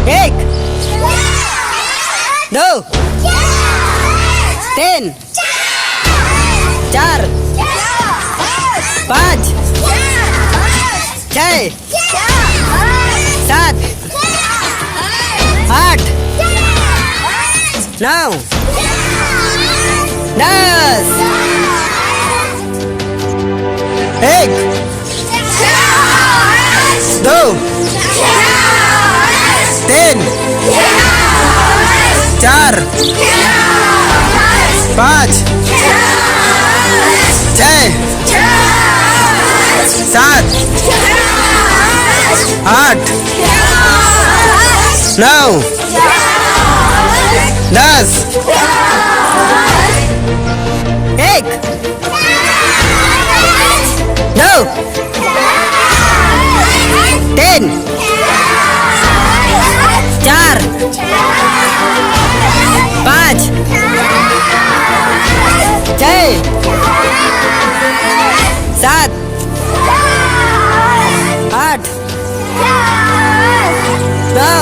एक, दो, तीन, चार, पाँच, छः, सात, आठ, नौ, 10। एक, दो, तीन, चार, पाँच, छः, सात, आठ, नौ, 10। एक, दो, तीन, चार, पाँच, छः, सात, आठ, नौ,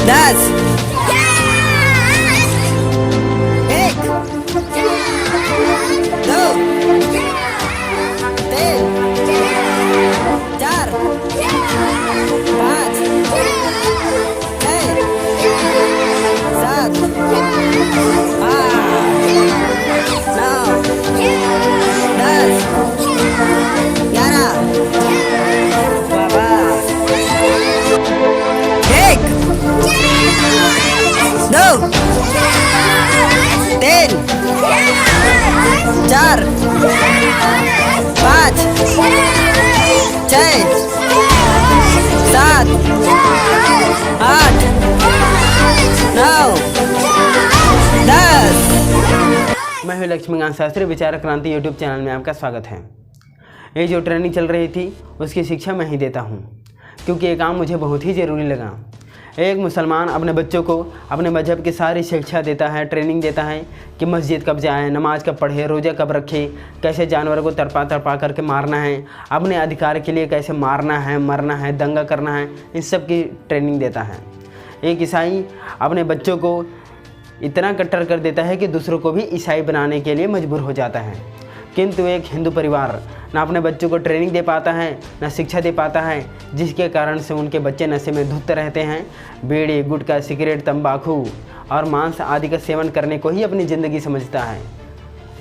10। एक, दो, तीन, चार, पाँच, छः, सात, आठ, नौ, 10, 11। बाबा। एक, दो, तीन, चार, पाँच, छः, सात, आठ, नौ, 10। मैं हूँ लक्ष्मीकांत शास्त्री, विचार क्रांति यूट्यूब चैनल में आपका स्वागत है। ये जो ट्रेनिंग चल रही थी उसकी शिक्षा मैं ही देता हूँ, क्योंकि ये काम मुझे बहुत ही ज़रूरी लगा। एक मुसलमान अपने बच्चों को अपने मजहब की सारी शिक्षा देता है, ट्रेनिंग देता है कि मस्जिद कब जाए, नमाज कब पढ़े, रोज़ा कब रखे, कैसे जानवर को तड़पा तड़पा करके मारना है, अपने अधिकार के लिए कैसे मारना है, मरना है, दंगा करना है, इन सब की ट्रेनिंग देता है। एक ईसाई अपने बच्चों को इतना कट्टर कर देता है कि दूसरों को भी ईसाई बनाने के लिए मजबूर हो जाता है। किंतु एक हिंदू परिवार ना अपने बच्चों को ट्रेनिंग दे पाता है, ना शिक्षा दे पाता है, जिसके कारण से उनके बच्चे नशे में धुत रहते हैं। बीड़ी, गुटखा, सिगरेट, तंबाकू और मांस आदि का सेवन करने को ही अपनी ज़िंदगी समझता है।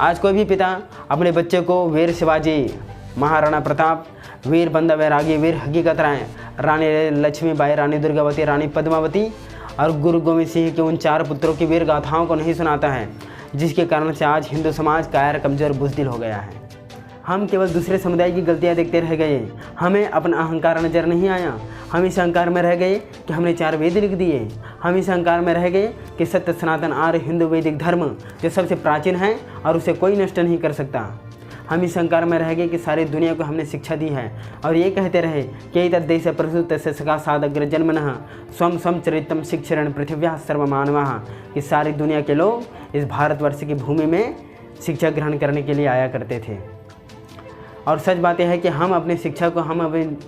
आज कोई भी पिता अपने बच्चे को वीर शिवाजी, महाराणा प्रताप, वीर बंदा बैरागी, वीर हकीकत राय, रानी लक्ष्मीबाई, रानी दुर्गावती, रानी पद्मावती और गुरु गोविंद सिंह के उन 4 पुत्रों की वीर गाथाओं को नहीं सुनाता है, जिसके कारण से आज हिंदू समाज कायर, कमज़ोर, बुज़दिल हो गया है। हम केवल दूसरे समुदाय की गलतियां देखते रह गए, हमें अपना अहंकार नज़र नहीं आया। हम इस अहंकार में रह गए कि हमने 4 वेद लिख दिए। हम इस अहंकार में रह गए कि सत्य, सनातन, आर्य, हिंदू, वैदिक धर्म जो सबसे प्राचीन है और उसे कोई नष्ट नहीं कर सकता। हम इस अहंकार में रह गए कि सारी दुनिया को हमने शिक्षा दी है और ये कहते रहे कि तद्देश प्रसूत तस्य सखा सादग्र जन्मनः स्वम स्वम चरितम शिक्षण पृथिव्या सर्वमानवः, कि सारी दुनिया के लोग इस भारतवर्ष की भूमि में शिक्षा ग्रहण करने के लिए आया करते थे। और सच बात यह है कि हम अपनी शिक्षा को, हम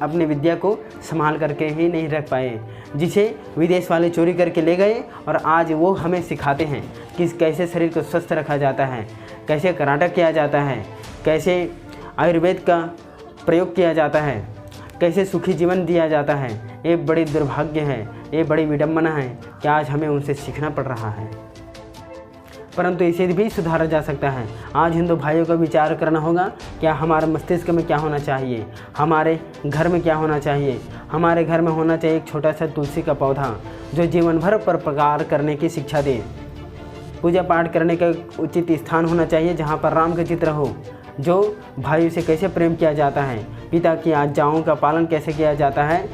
अपनी विद्या को संभाल करके ही नहीं रख पाए, जिसे विदेश वाले चोरी करके ले गए और आज वो हमें सिखाते हैं कि कैसे शरीर को स्वस्थ रखा जाता है, कैसे कर्नाटक किया जाता है, कैसे आयुर्वेद का प्रयोग किया जाता है, कैसे सुखी जीवन दिया जाता है। ये बड़ी दुर्भाग्य है, ये बड़ी विडंबना है कि आज हमें उनसे सीखना पड़ रहा है। परंतु इसे भी सुधारा जा सकता है। आज हिंदू भाइयों को विचार करना होगा क्या हमारे मस्तिष्क में क्या होना चाहिए, हमारे घर में क्या होना चाहिए। हमारे घर में होना चाहिए एक छोटा सा तुलसी का पौधा जो जीवन भर पर प्रकार करने की शिक्षा दे। पूजा पाठ करने का उचित स्थान होना चाहिए जहाँ पर राम का चित्र हो, जो भाइयों से कैसे प्रेम किया जाता है, पिता की आज्ञाओं का पालन कैसे किया जाता है,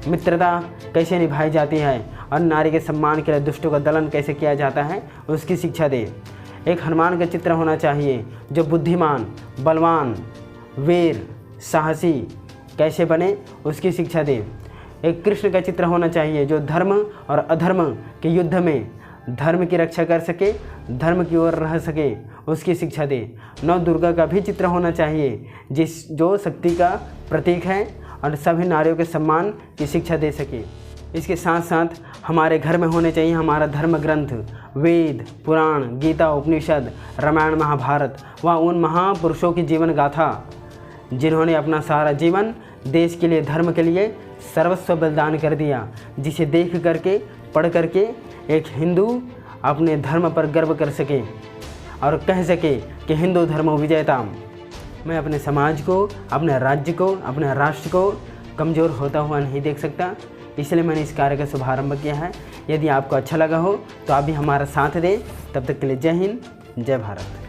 मित्रता कैसे निभाई जाती है और नारी के सम्मान के लिए दुष्टों का दलन कैसे किया जाता है, उसकी शिक्षा दे। एक हनुमान का चित्र होना चाहिए जो बुद्धिमान, बलवान, वीर, साहसी कैसे बने, उसकी शिक्षा दे। एक कृष्ण का चित्र होना चाहिए जो धर्म और अधर्म के युद्ध में धर्म की रक्षा कर सके, धर्म की ओर रह सके, उसकी शिक्षा दे। नौ दुर्गा का भी चित्र होना चाहिए जो शक्ति का प्रतीक है और सभी नारियों के सम्मान की शिक्षा दे सके। इसके साथ साथ हमारे घर में होने चाहिए हमारा धर्म ग्रंथ, वेद, पुराण, गीता, उपनिषद, रामायण, महाभारत व उन महापुरुषों की जीवन गाथा जिन्होंने अपना सारा जीवन देश के लिए, धर्म के लिए सर्वस्व बलिदान कर दिया, जिसे देख करके, पढ़ करके एक हिंदू अपने धर्म पर गर्व कर सके और कह सके कि हिंदू धर्मो विजयताम। मैं अपने समाज को, अपने राज्य को, अपने राष्ट्र को कमज़ोर होता हुआ नहीं देख सकता, इसलिए मैंने इस कार्य का शुभारंभ किया है। यदि आपको अच्छा लगा हो तो आप भी हमारा साथ दें। तब तक के लिए जय हिंद, जय भारत।